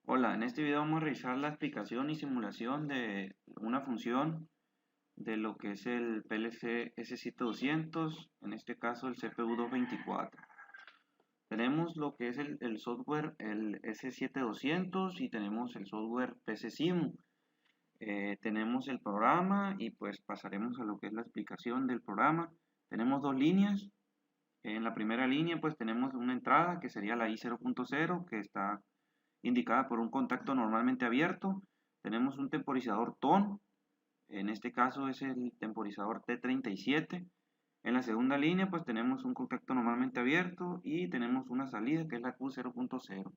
Hola, en este video vamos a revisar la explicación y simulación de una función de lo que es el PLC S7200, en este caso el CPU 224. Tenemos lo que es el software, el S7200, y tenemos el software PCSIMU. Tenemos el programa y pues pasaremos a lo que es la explicación del programa. Tenemos dos líneas. En la primera línea pues tenemos una entrada que sería la I0.0, que está indicada por un contacto normalmente abierto. Tenemos un temporizador TON, en este caso es el temporizador T37. En la segunda línea pues tenemos un contacto normalmente abierto y tenemos una salida que es la Q0.0.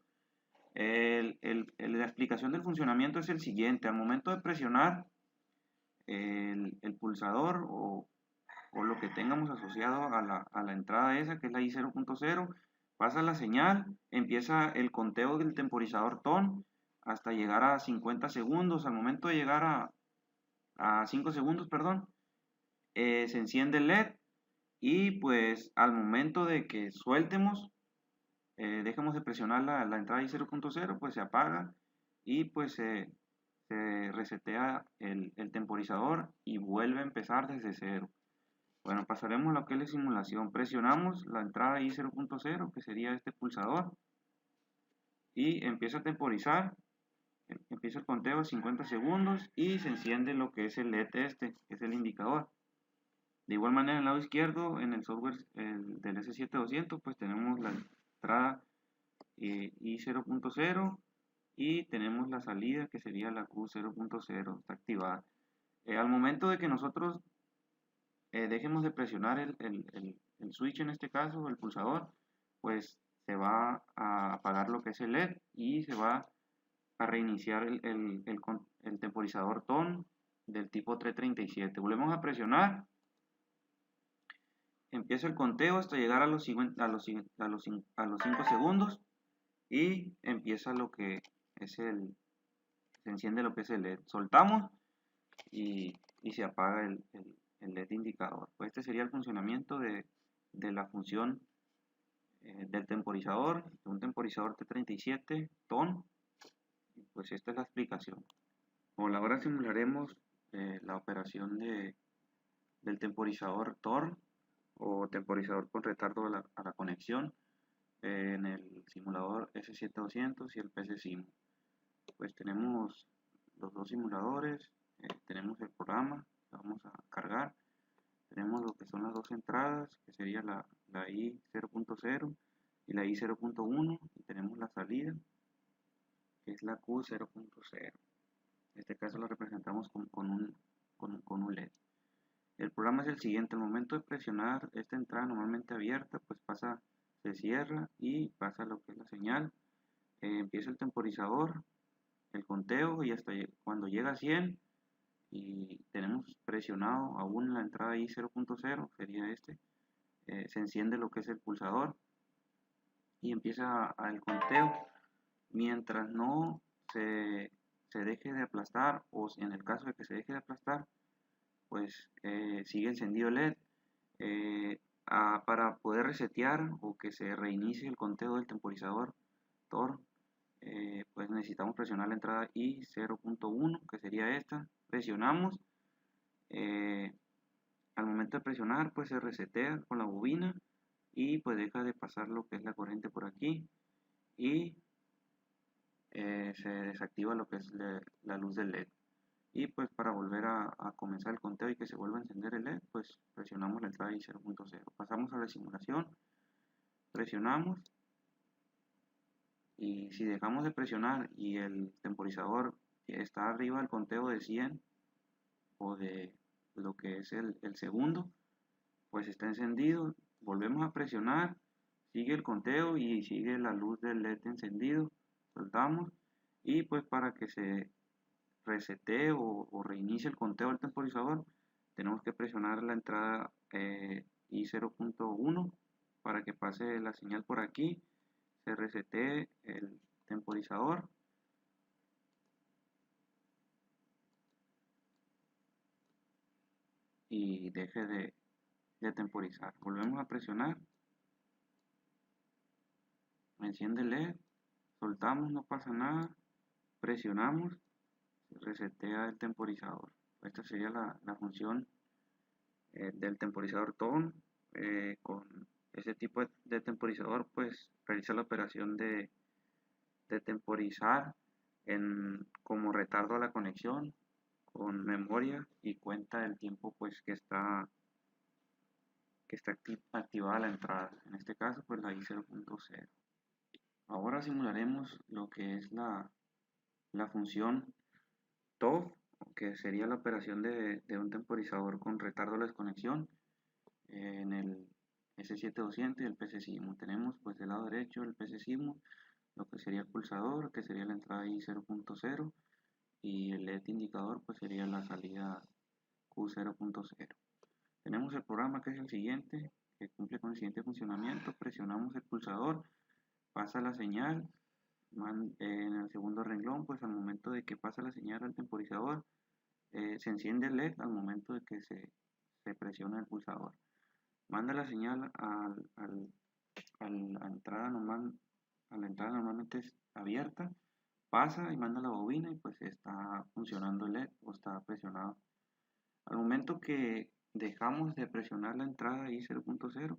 La explicación del funcionamiento es el siguiente: al momento de presionar el pulsador o lo que tengamos asociado a la entrada esa, que es la I0.0, pasa la señal, empieza el conteo del temporizador TON hasta llegar a 50 segundos. Al momento de llegar a 5 segundos, perdón, se enciende el LED y pues al momento de que sueltemos, dejemos de presionar la entrada I0.0, pues se apaga y pues se resetea el temporizador y vuelve a empezar desde cero. Bueno, pasaremos a lo que es la simulación. Presionamos la entrada I0.0, que sería este pulsador, y empieza a temporizar. Empieza el conteo a 50 segundos y se enciende lo que es el LED este, que es el indicador. De igual manera, en el lado izquierdo, en el software del S7200, pues tenemos la entrada I0.0 y tenemos la salida, que sería la Q0.0, está activada. Al momento de que nosotros dejemos de presionar el switch, en este caso, el pulsador, pues se va a apagar lo que es el LED y se va a reiniciar el temporizador TON del tipo 337. Volvemos a presionar, empieza el conteo hasta llegar a los 5 segundos y empieza lo que es se enciende lo que es el LED. Soltamos y se apaga el LED indicador. Pues este sería el funcionamiento de la función del temporizador, un temporizador T37 TON. Pues esta es la explicación. Ahora simularemos la operación del temporizador TOR o temporizador con retardo a la conexión en el simulador S7200 y el PCSIM. Pues tenemos los dos simuladores, tenemos el programa que vamos a cargar, tenemos lo que son las dos entradas, que sería la I0.0 y la I0.1, y tenemos la salida, que es la Q0.0. En este caso lo representamos con un LED. El programa es el siguiente: al momento de presionar esta entrada normalmente abierta, pues se cierra y pasa lo que es la señal. Empieza el temporizador, el conteo, y hasta cuando llega a 100 y tenemos presionado aún la entrada I0.0, sería este, se enciende lo que es el pulsador y empieza el conteo. Mientras no se deje de aplastar, o en el caso de que se deje de aplastar, pues sigue encendido el LED. Para poder resetear o que se reinicie el conteo del temporizador TOR, pues necesitamos presionar la entrada I0.1, que sería esta. Presionamos, eh, al momento de presionar pues se resetea con la bobina y pues deja de pasar lo que es la corriente por aquí y se desactiva lo que es la luz del LED. Y pues para volver a comenzar el conteo y que se vuelva a encender el LED, pues presionamos la entrada I0.0. Pasamos a la simulación, presionamos, y si dejamos de presionar y el temporizador está arriba del conteo de 100 o de lo que es el segundo, pues está encendido. Volvemos a presionar, sigue el conteo y sigue la luz del LED encendido. Soltamos y pues para que se resetee o reinicie el conteo del temporizador, tenemos que presionar la entrada I0.1 para que pase la señal por aquí, se resetee el temporizador y deje de temporizar. Volvemos a presionar, enciende el LED, soltamos, no pasa nada presionamos, resetea el temporizador. Esta sería la función del temporizador tone. Con ese tipo de temporizador pues realiza la operación de temporizar como retardo a la conexión con memoria y cuenta el tiempo pues que está activada la entrada, en este caso pues la I0.0. Ahora simularemos lo que es la función TOF, que sería la operación de un temporizador con retardo a la desconexión en el S7200 y el PC-SIMU. Tenemos pues del lado derecho el PC-SIMU, lo que sería el pulsador, que sería la entrada I0.0, y el LED indicador pues sería la salida Q0.0. Tenemos el programa, que es el siguiente, que cumple con el siguiente funcionamiento. Presionamos el pulsador, pasa la señal en el segundo renglón, pues al momento de que pasa la señal al temporizador, se enciende el LED al momento de que se presiona el pulsador. Manda la señal a la entrada normalmente abierta, pasa y manda la bobina y pues está funcionando el LED o está presionado. Al momento que dejamos de presionar la entrada I0.0,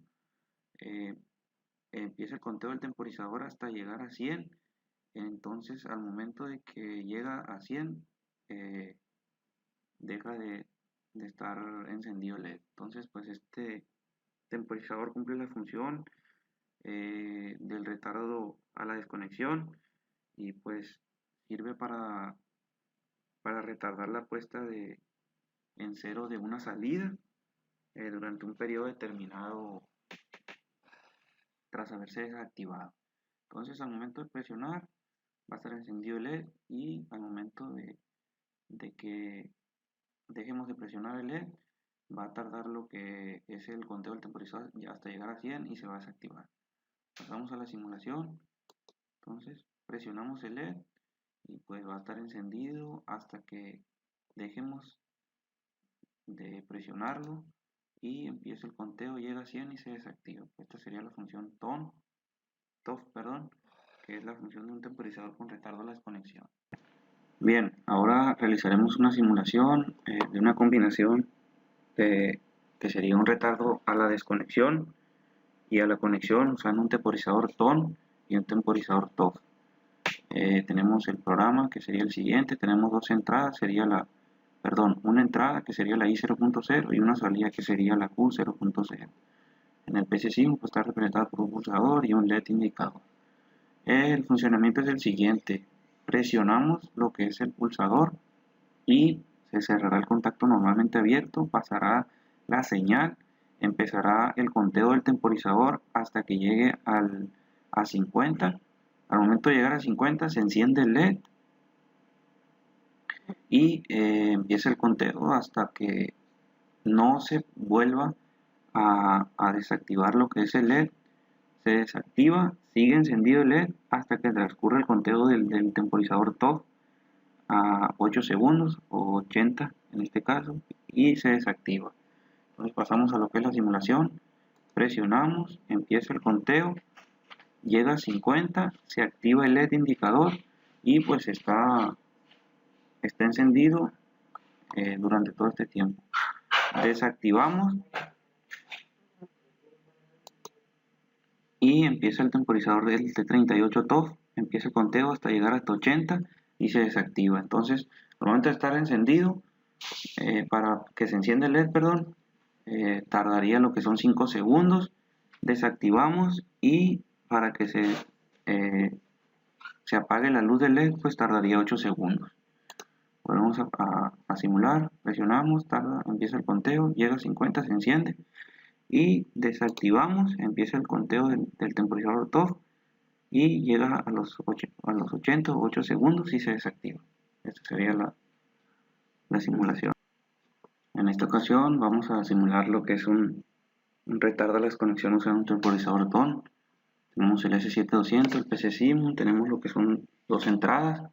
empieza el conteo del temporizador hasta llegar a 100. Entonces al momento de que llega a 100, deja de estar encendido el LED. Entonces pues este temporizador cumple la función del retardo a la desconexión y pues sirve para retardar la puesta en cero de una salida durante un periodo determinado tras haberse desactivado. Entonces al momento de presionar va a estar encendido el LED, y al momento de que dejemos de presionar el LED va a tardar lo que es el conteo del temporizador hasta llegar a 100 y se va a desactivar. Pasamos a la simulación. Entonces presionamos el LED y pues va a estar encendido hasta que dejemos de presionarlo y empieza el conteo, llega a 100 y se desactiva. Esta sería la función TOF, que es la función de un temporizador con retardo a la desconexión. Bien, ahora realizaremos una simulación de una combinación que sería un retardo a la desconexión y a la conexión usando un temporizador TON y un temporizador TOF. Tenemos el programa, que sería el siguiente. Tenemos dos entradas, una entrada que sería la I0.0 y una salida que sería la Q0.0. En el PC-SIMU pues, está representado por un pulsador y un LED indicador. El funcionamiento es el siguiente: presionamos lo que es el pulsador y se cerrará el contacto normalmente abierto, pasará la señal, empezará el conteo del temporizador hasta que llegue a 50. Al momento de llegar a 50 se enciende el LED y empieza el conteo hasta que no se vuelva a desactivar lo que es el LED. Se desactiva, sigue encendido el LED hasta que transcurra el conteo del temporizador TOF a 8 segundos o 80 en este caso, y se desactiva. Entonces pasamos a lo que es la simulación. Presionamos, empieza el conteo, llega a 50, se activa el LED indicador y pues está encendido durante todo este tiempo. Desactivamos y empieza el temporizador del T38 TOF, empieza el conteo hasta llegar hasta 80 y se desactiva. Entonces al momento de estar encendido, para que se encienda el LED, tardaría lo que son 5 segundos. Desactivamos y para que se apague la luz del LED pues tardaría 8 segundos. Volvemos a simular, presionamos, empieza el conteo, llega a 50, se enciende y desactivamos, empieza el conteo del temporizador TOF y llega a los 80 o 8 segundos y se desactiva. Esta sería la simulación. En esta ocasión vamos a simular lo que es un retardo a la desconexión usando un temporizador TON. Tenemos el S7200, el PC-SIMU, tenemos lo que son dos entradas,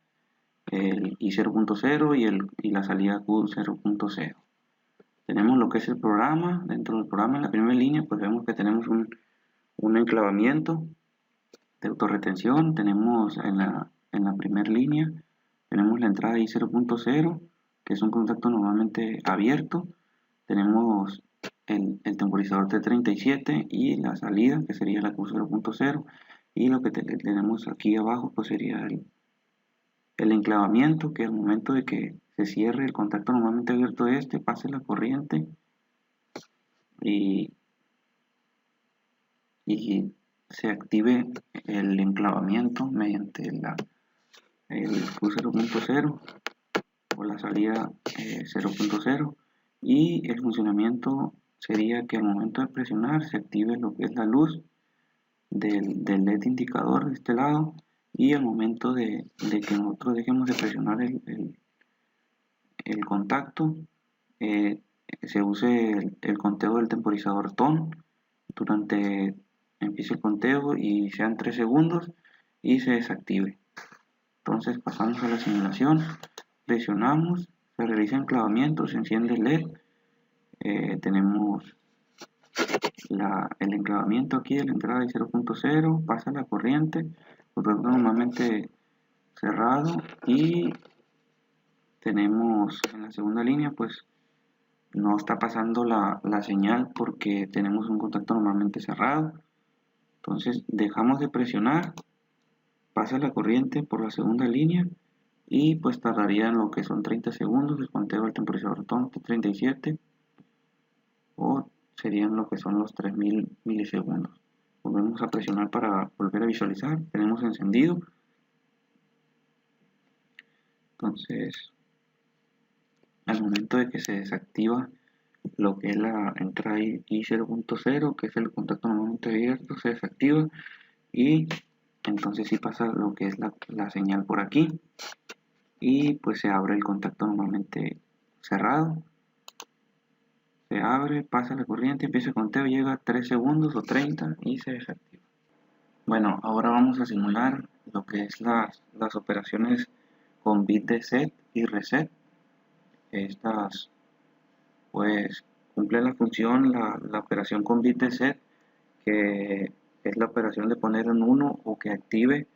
el I0.0 y la salida Q0.0. Tenemos lo que es el programa. Dentro del programa, en la primera línea, pues vemos que tenemos un enclavamiento de autorretención. Tenemos en la primera línea Tenemos la entrada I0.0, que es un contacto normalmente abierto. Tenemos el temporizador T37 y la salida, que sería la Q0.0. Y lo que tenemos aquí abajo pues sería el enclavamiento, que al momento de que se cierre el contacto normalmente abierto de este, pase la corriente y se active el enclavamiento mediante el Q0.0 o la salida 0.0, y el funcionamiento sería que al momento de presionar se active lo que es la luz del LED indicador de este lado, y al momento de que nosotros dejemos de presionar el contacto, se use el conteo del temporizador TON durante, empiece el conteo y sean 3 segundos y se desactive. Entonces pasamos a la simulación, presionamos, se realiza enclavamiento, se enciende el LED, tenemos el enclavamiento aquí de la entrada de 0.0, pasa la corriente, normalmente cerrado, y tenemos en la segunda línea pues no está pasando la señal porque tenemos un contacto normalmente cerrado. Entonces dejamos de presionar, pasa la corriente por la segunda línea y pues tardaría en lo que son 30 segundos el conteo del temporizador TON 37, o serían lo que son los 3000 milisegundos. Volvemos a presionar para volver a visualizar, tenemos encendido. Entonces al momento de que se desactiva lo que es la entrada I0.0, que es el contacto normalmente abierto, se desactiva y entonces sí pasa lo que es la señal por aquí y pues se abre el contacto normalmente cerrado, se abre, pasa la corriente, empieza el conteo, llega a 3 segundos o 30 y se desactiva. Bueno, ahora vamos a simular lo que es las operaciones con bit de set y reset. Estas pues cumple la función, la operación con bit de set, que es la operación de poner en 1 o que active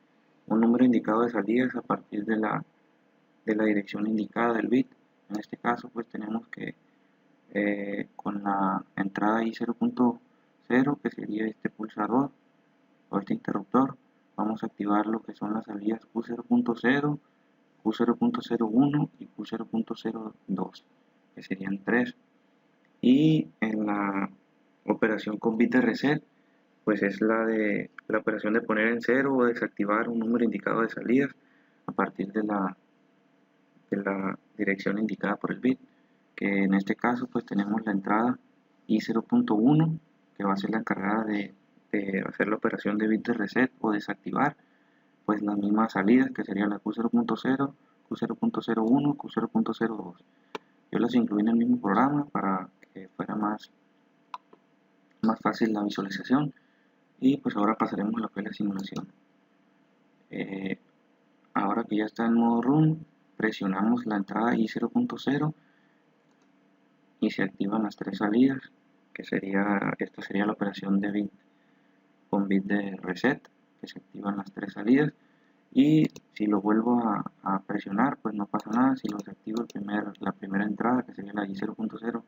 un número indicado de salidas a partir de la dirección indicada del bit. En este caso pues tenemos que con la entrada I0.0, que sería este pulsador o este interruptor, vamos a activar lo que son las salidas Q0.0, Q0.01 y Q0.02, que serían 3. Y en la operación con bit de reset, pues es la operación de poner en 0 o desactivar un número indicado de salidas a partir de la dirección indicada por el bit, que en este caso pues tenemos la entrada I0.1, que va a ser la encargada de hacer la operación de bit de reset o desactivar pues las mismas salidas, que sería la Q0.0, Q0.01, Q0.02. Yo las incluí en el mismo programa para que fuera más fácil la visualización, y pues ahora pasaremos a lo que es la simulación. Ahora que ya está en modo run, presionamos la entrada I0.0 y se activan las 3 salidas, que esta sería la operación de bit con bit de reset, que se activan las 3 salidas, y si lo vuelvo a presionar pues no pasa nada. Si lo desactivo la primera entrada, que sería la I0.0,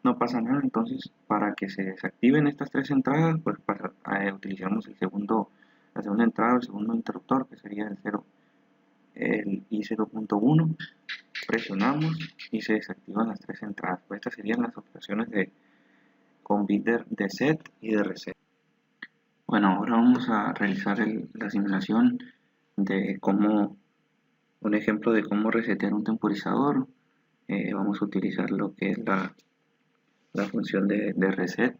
no pasa nada. Entonces para que se desactiven estas 3 entradas pues utilizamos la segunda entrada, el segundo interruptor, que sería el I0.1, presionamos y se desactivan las 3 entradas. Pues estas serían las operaciones con bit de set y de reset. Bueno, ahora vamos a realizar la simulación de un ejemplo de cómo resetear un temporizador. Vamos a utilizar lo que es la función de reset,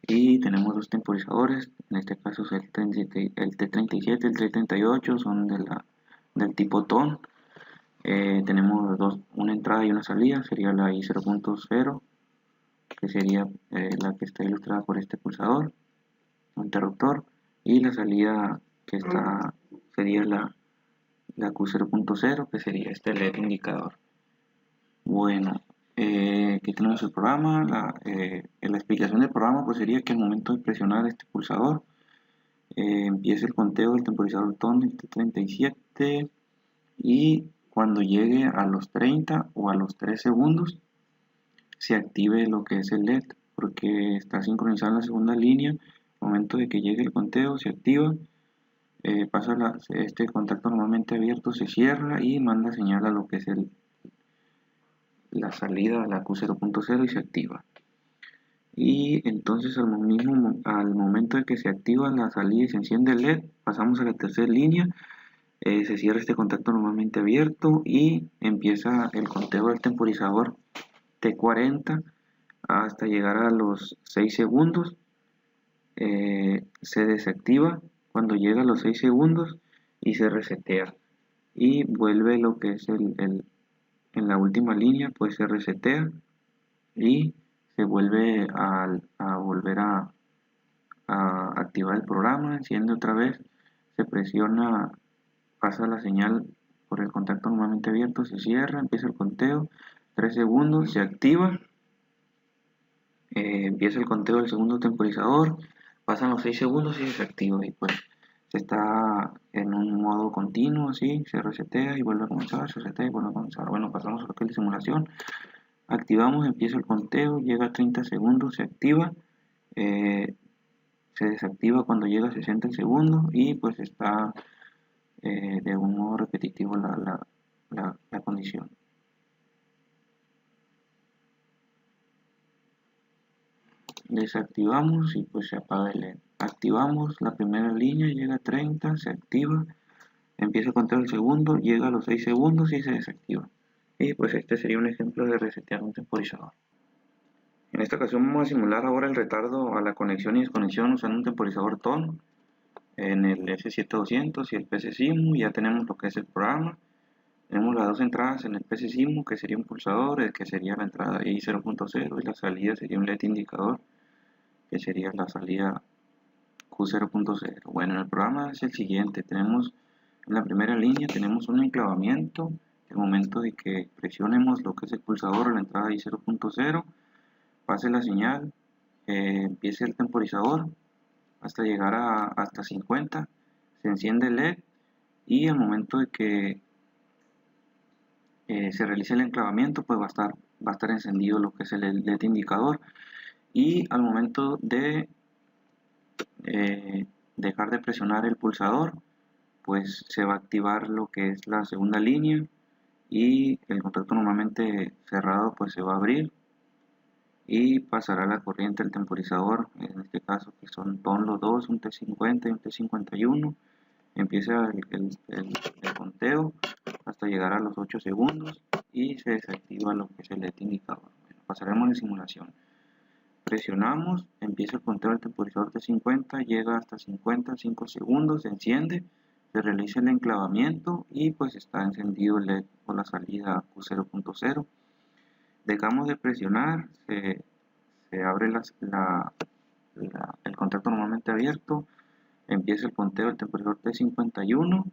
y tenemos dos temporizadores. En este caso es el T37 y el T38, son del tipo TON. Tenemos una entrada y una salida, sería la I0.0, que sería la que está ilustrada por este pulsador o interruptor, y la salida que sería la Q0.0, que sería este LED indicador. Bueno, aquí tenemos el programa. La explicación del programa pues sería que al momento de presionar este pulsador, empieza el conteo del temporizador TON del T37, y cuando llegue a los 30 o a los 3 segundos se active lo que es el LED, porque está sincronizado en la segunda línea. Al momento de que llegue el conteo se activa, este contacto normalmente abierto se cierra y manda señal a lo que es la salida a la Q0.0 y se activa. Y entonces al momento de que se activa la salida y se enciende el LED, pasamos a la tercera línea, se cierra este contacto normalmente abierto y empieza el conteo del temporizador T40 hasta llegar a los 6 segundos. Se desactiva cuando llega a los 6 segundos y se resetea y vuelve lo que es en la última línea, pues se resetea y se vuelve a volver a activar el programa, enciende otra vez, se presiona, pasa la señal por el contacto normalmente abierto, se cierra, empieza el conteo, 3 segundos, se activa, empieza el conteo del segundo temporizador, pasan los 6 segundos y se desactiva y pues se está en un modo continuo, así, se resetea y vuelve a comenzar, se resetea y vuelve a comenzar. Bueno, pasamos a lo que es la simulación, activamos, empieza el conteo, llega a 30 segundos, se activa, eh, se desactiva cuando llega a 60 segundos y pues está de un modo repetitivo la condición. Desactivamos y pues se apaga el LED. Activamos la primera línea, llega a 30, se activa, empieza a contar el segundo, llega a los 6 segundos y se desactiva. Y pues este sería un ejemplo de resetear un temporizador. En esta ocasión vamos a simular ahora el retardo a la conexión y desconexión usando un temporizador TON en el S7200 y el PCSIMU. Ya tenemos lo que es el programa. Tenemos las dos entradas en el PCSIMU, que sería un pulsador, que sería la entrada I0.0 y la salida sería un LED indicador, que sería la salida Q0.0. Bueno, el programa es el siguiente. Tenemos en la primera línea tenemos un enclavamiento. El momento de que presionemos lo que es el pulsador a la entrada I0.0, pase la señal, empiece el temporizador hasta llegar hasta 50, se enciende el LED y al momento de que se realice el enclavamiento, pues va a estar encendido lo que es el LED indicador, y al momento de dejar de presionar el pulsador, pues se va a activar lo que es la segunda línea y el contacto normalmente cerrado pues se va a abrir y pasará la corriente del temporizador, en este caso que son TON los dos, un T50 y un T51. Empieza el conteo hasta llegar a los 8 segundos y se desactiva lo que es el LED indicador. Bueno, pasaremos a la simulación. Presionamos, empieza el conteo del temporizador T50, llega hasta 55 segundos, se enciende, se realiza el enclavamiento y pues está encendido el LED por la salida Q0.0. Dejamos de presionar, se abre el contacto normalmente abierto, empieza el conteo del temporizador T51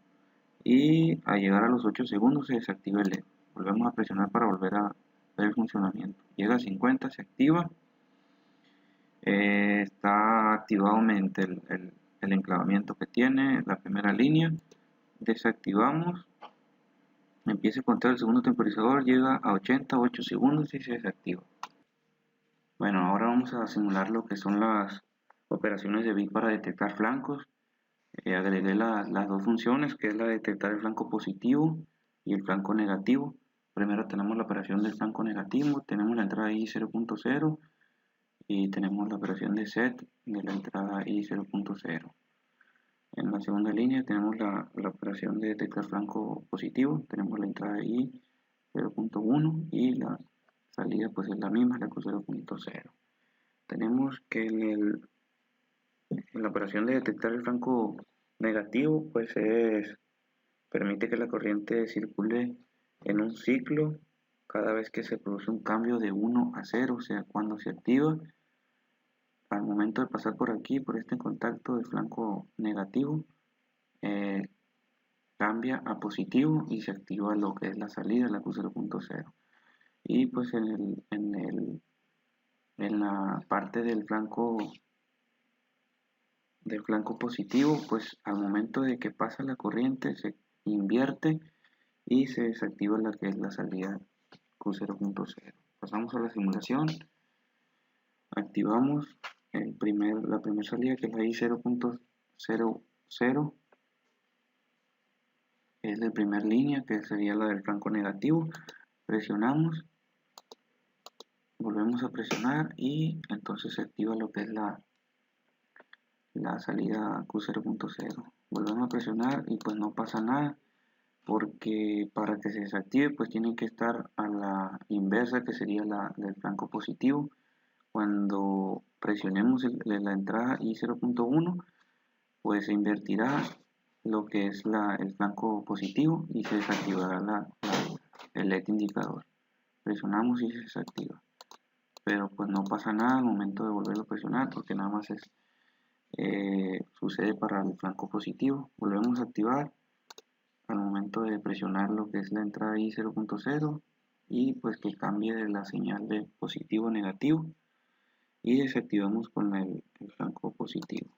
y al llegar a los 8 segundos se desactiva el LED. Volvemos a presionar para volver a ver el funcionamiento. Llega a 50, se activa, está activado mediante el enclavamiento que tiene la primera línea. Desactivamos, empieza el conteo del segundo temporizador, llega a 88 segundos y se desactiva. Bueno, ahora vamos a simular lo que son las operaciones de bit para detectar flancos. Agregué las dos funciones, que es la de detectar el flanco positivo y el flanco negativo. Primero tenemos la operación del flanco negativo, tenemos la entrada I0.0 y tenemos la operación de set de la entrada I0.0. En la segunda línea tenemos la operación de detectar flanco positivo, tenemos la entrada I0.1 y la salida pues es la misma, la Q0.0. Tenemos que en la operación de detectar el flanco negativo pues permite que la corriente circule en un ciclo cada vez que se produce un cambio de 1 a 0, o sea, cuando se activa, al momento de pasar por aquí, por este contacto del flanco negativo, eh, cambia a positivo y se activa lo que es la salida, la Q0.0. Y pues en la parte del flanco positivo, pues al momento de que pasa la corriente se invierte y se desactiva la que es la salida Q0.0. Pasamos a la simulación, activamos la primera salida que es la I0.00, es la primera línea que sería la del flanco negativo, presionamos, volvemos a presionar y entonces se activa lo que es la salida Q0.0. Volvemos a presionar y pues no pasa nada, porque para que se desactive pues tiene que estar a la inversa, que sería la del flanco positivo. Cuando presionemos la entrada I0.1 pues se invertirá lo que es el flanco positivo y se desactivará el LED indicador. Presionamos y se desactiva, pero pues no pasa nada al momento de volverlo a presionar, porque nada más sucede para el flanco positivo. Volvemos a activar al momento de presionar lo que es la entrada I0.0 y pues que cambie de la señal de positivo a negativo, y desactivamos con el flanco positivo.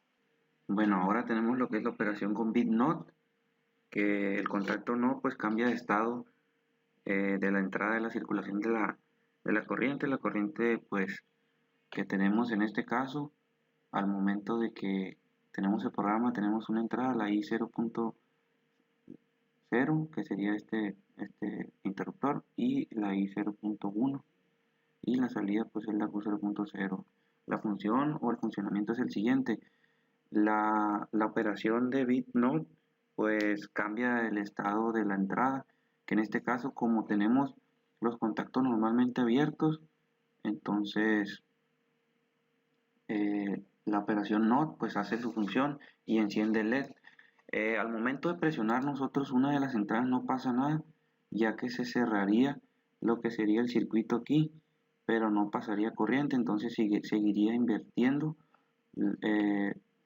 Bueno, ahora tenemos lo que es la operación con bit NOT, que el contacto NOT pues cambia de estado de la entrada de la circulación de la corriente. La corriente pues que tenemos en este caso, al momento de que tenemos el programa, tenemos una entrada, la I0.0, que sería este interruptor, y la I0.1, y la salida pues es la Q0.0. La función o el funcionamiento es el siguiente: la operación de bit NOT pues cambia el estado de la entrada, que en este caso, como tenemos los contactos normalmente abiertos, entonces la operación NOT pues hace su función y enciende el LED. Al momento de presionar nosotros una de las entradas no pasa nada, ya que se cerraría lo que sería el circuito aquí, pero no pasaría corriente, entonces seguiría invirtiendo,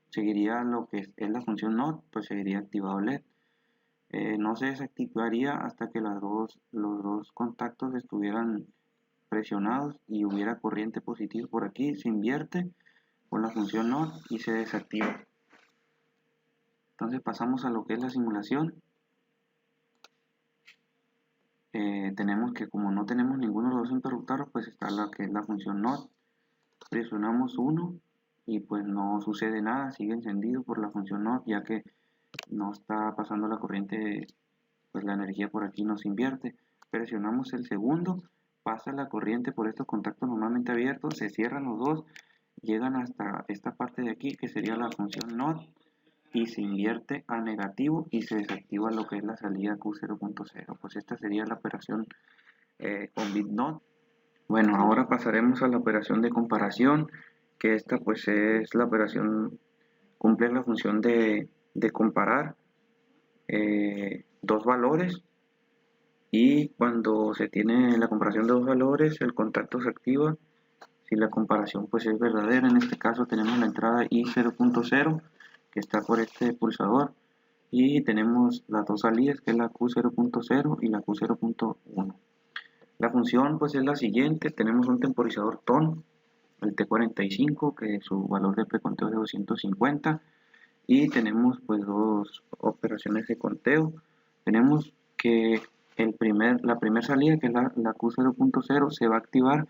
seguiría lo que es la función NOT, pues seguiría activado el LED. No se desactivaría hasta que los dos contactos estuvieran presionados y hubiera corriente positiva por aquí, se invierte con la función NOT y se desactiva. Entonces pasamos a lo que es la simulación. Tenemos que, como no tenemos ninguno de los dos interruptores, pues está la que es la función NOT. Presionamos uno y pues no sucede nada, sigue encendido por la función NOT, ya que no está pasando la corriente, pues la energía por aquí no se invierte. Presionamos el segundo, pasa la corriente por estos contactos normalmente abiertos, se cierran los dos, llegan hasta esta parte de aquí que sería la función NOT y se invierte a negativo y se desactiva lo que es la salida Q0.0. Pues esta sería la operación con bit NOT. Bueno, ahora pasaremos a la operación de comparación, que esta pues es la operación, cumple la función de comparar dos valores, y cuando se tiene la comparación de dos valores el contacto se activa si la comparación pues es verdadera. En este caso tenemos la entrada I0.0 que está por este pulsador, y tenemos las dos salidas, que es la Q0.0 y la Q0.1. La función pues es la siguiente: tenemos un temporizador TON, el T45, que su valor de preconteo es de 250, y tenemos pues dos operaciones de conteo. Tenemos que la primera salida, que es la Q0.0, se va a activar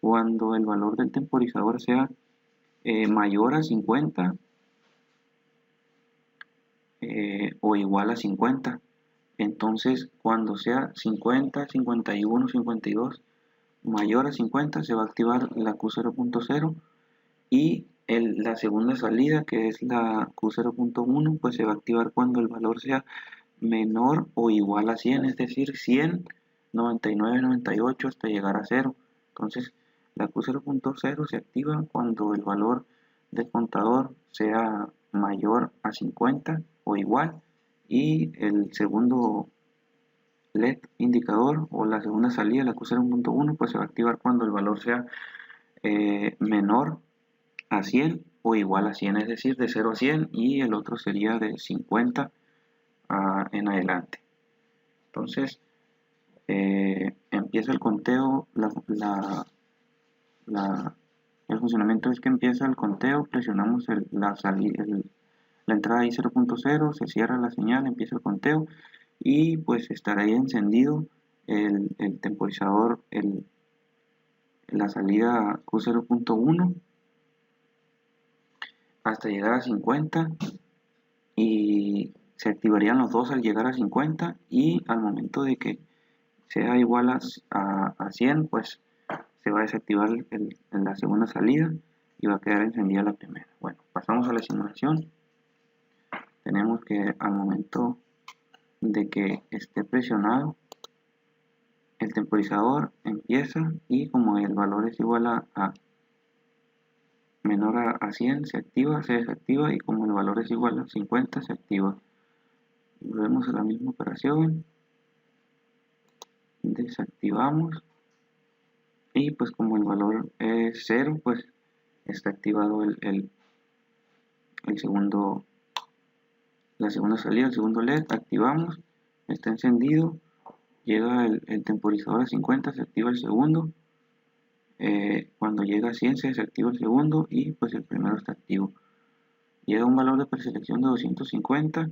cuando el valor del temporizador sea mayor a 50 o igual a 50. Entonces cuando sea 50, 51, 52 mayor a 50 se va a activar la Q0.0, y la segunda salida, que es la Q0.1, pues se va a activar cuando el valor sea menor o igual a 100, es decir, 100, 99, 98 hasta llegar a 0. Entonces la Q0.0 se activa cuando el valor del contador sea mayor a 50 o igual, y el segundo LED indicador o la segunda salida, la Q0.1, pues se va a activar cuando el valor sea menor a 100 o igual a 100, es decir, de 0 a 100, y el otro sería de 50 en adelante. Entonces empieza el conteo, el funcionamiento es que empieza el conteo, presionamos la entrada I0.0, se cierra la señal, empieza el conteo, y pues estará ahí encendido el temporizador, la salida Q0.1 hasta llegar a 50, y se activarían los dos al llegar a 50, y al momento de que sea igual a 100, pues se va a desactivar la segunda salida y va a quedar encendida la primera. Bueno, pasamos a la simulación. Tenemos que al momento de que esté presionado el temporizador empieza, y como el valor es igual a menor a 100 se activa, se desactiva, y como el valor es igual a 50 se activa. Volvemos a la misma operación, desactivamos, y pues como el valor es 0, pues está activado el segundo, la segunda salida, el segundo LED. Activamos, está encendido, llega el temporizador a 50, se activa el segundo. Cuando llega a 100 se desactiva el segundo, y pues el primero está activo. Llega un valor de preselección de 250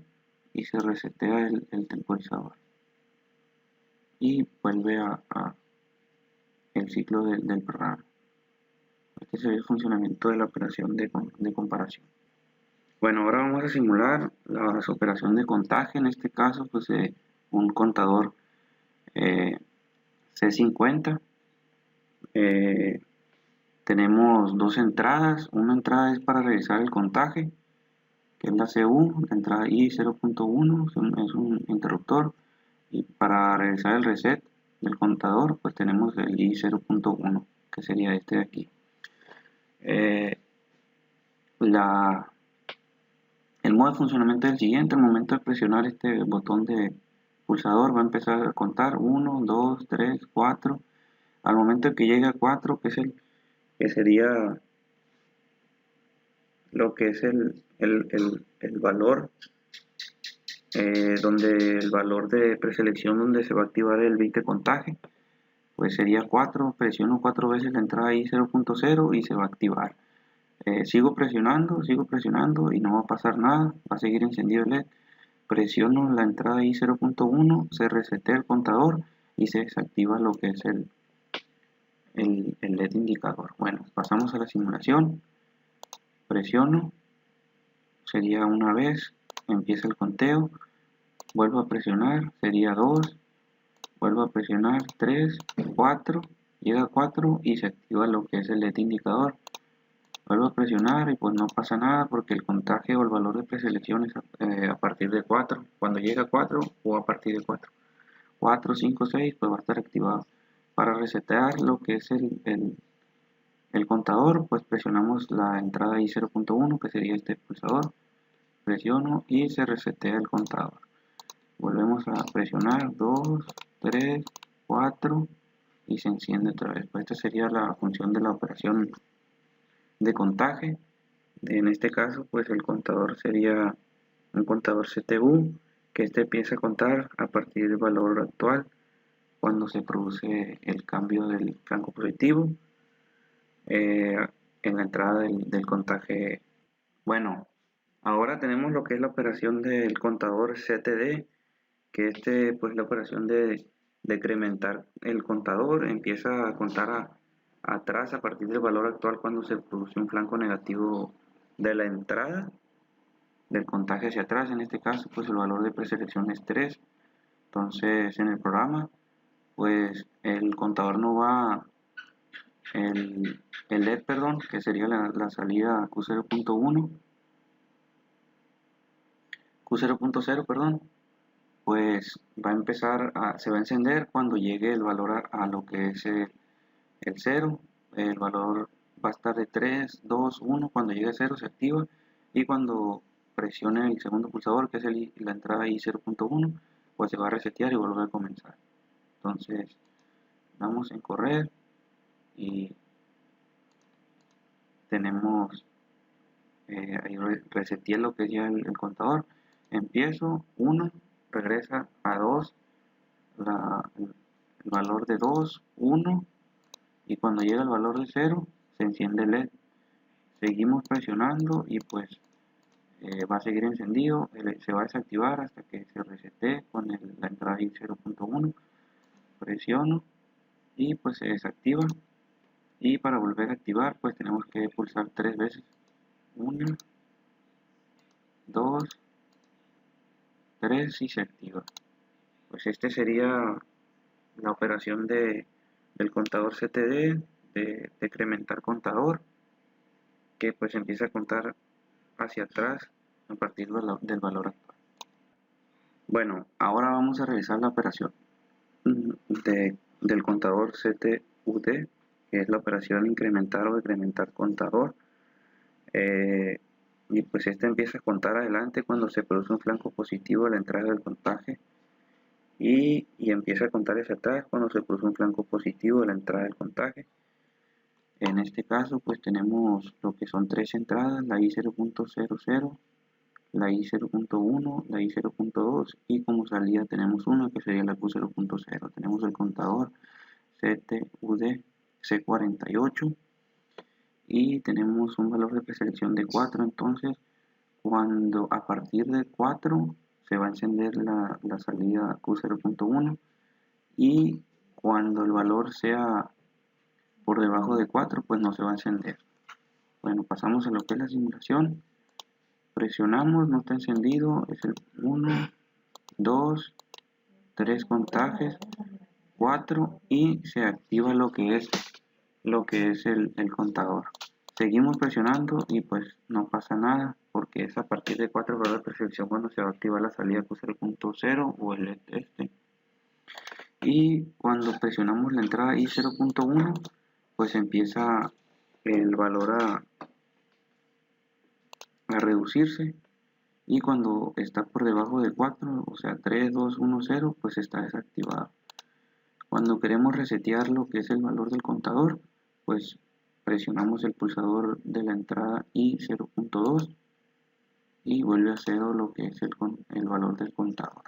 y se resetea el temporizador y vuelve a el ciclo del programa. Este sería el funcionamiento de la operación de comparación. Bueno, ahora vamos a simular la operación de contaje. En este caso, pues un contador C50. Tenemos dos entradas. Una entrada es para realizar el contaje, que es la CU, la entrada I0.1, es un interruptor, y para realizar el reset del contador pues tenemos el I0.1, que sería este de aquí. El modo de funcionamiento es el siguiente: al momento de presionar este botón de pulsador va a empezar a contar 1, 2, 3, 4. Al momento de que llegue a 4, que sería lo que es el valor, donde el valor de preselección donde se va a activar el bit de contaje, pues sería 4. Presiono 4 veces la entrada I0.0 y se va a activar. Sigo presionando y no va a pasar nada, va a seguir encendido el LED. Presiono la entrada I0.1, se resetea el contador y se desactiva lo que es el LED indicador. Bueno, pasamos a la simulación. Presiono, sería una vez, empieza el conteo, vuelvo a presionar, sería 2, vuelvo a presionar 3, 4, llega a 4 y se activa lo que es el LED indicador. Vuelvo a presionar y pues no pasa nada, porque el contaje o el valor de preselección es a partir de 4. Cuando llega a 4 o a partir de 4. 4, 5, 6, pues va a estar activado. Para resetear lo que es el contador, pues presionamos la entrada I0.1, que sería este pulsador. Presiono y se resetea el contador. Volvemos a presionar 2, 3, 4 y se enciende otra vez. Pues esta sería la función de la operación de contaje. En este caso, pues el contador sería un contador CTU, que este empieza a contar a partir del valor actual cuando se produce el cambio del flanco positivo en la entrada del contaje. Bueno, ahora tenemos lo que es la operación del contador CTD, que pues la operación de decrementar el contador. Empieza a contar atrás a partir del valor actual cuando se produce un flanco negativo de la entrada del contaje hacia atrás. En este caso pues el valor de preselección es 3. Entonces en el programa pues el contador no va, el LED, perdón, que sería la salida Q0.0, perdón, pues va a empezar se va a encender cuando llegue el valor a lo que es el 0. El valor va a estar de 3, 2, 1. Cuando llegue a 0 se activa, y cuando presione el segundo pulsador, que es la entrada I0.1, pues se va a resetear y volver a comenzar. Entonces damos en correr y tenemos ahí reseteé lo que es ya el contador. Empiezo 1, regresa a 2, el valor de 2, 1, y cuando llega el valor de 0 se enciende el LED. Seguimos presionando y pues va a seguir encendido, se va a desactivar hasta que se resete con la entrada I 0.1, presiono y pues se desactiva. Y para volver a activar pues tenemos que pulsar 3 veces, 1, 2, 3 y se activa. Pues este sería la operación del contador CTD, de decrementar contador, que pues empieza a contar hacia atrás a partir del valor actual. Bueno, ahora vamos a realizar la operación del contador CTUD, que es la operación incrementar o decrementar contador. Y pues este empieza a contar adelante cuando se produce un flanco positivo a la entrada del contaje y empieza a contar hacia atrás cuando se produce un flanco positivo a la entrada del contaje. En este caso pues tenemos lo que son 3 entradas, la I0.00, la I0.1, la I0.2 y como salida tenemos una que sería la Q0.0. Tenemos el contador CTUD C48 y tenemos un valor de preselección de 4, entonces cuando a partir de 4 se va a encender la salida Q0.1 y cuando el valor sea por debajo de 4 pues no se va a encender. Bueno, pasamos a lo que es la simulación, presionamos, no está encendido, es el 1, 2, 3 contajes, 4 y se activa lo que es el contador. Seguimos presionando y pues no pasa nada porque es a partir de 4 grados de percepción cuando se va a activar la salida Q0.0 o el este. Y cuando presionamos la entrada I0.1 pues empieza el valor a reducirse y cuando está por debajo de 4, o sea 3, 2, 1, 0, pues está desactivado. Cuando queremos resetear lo que es el valor del contador, pues presionamos el pulsador de la entrada I0.2 y vuelve a 0 lo que es el valor del contador.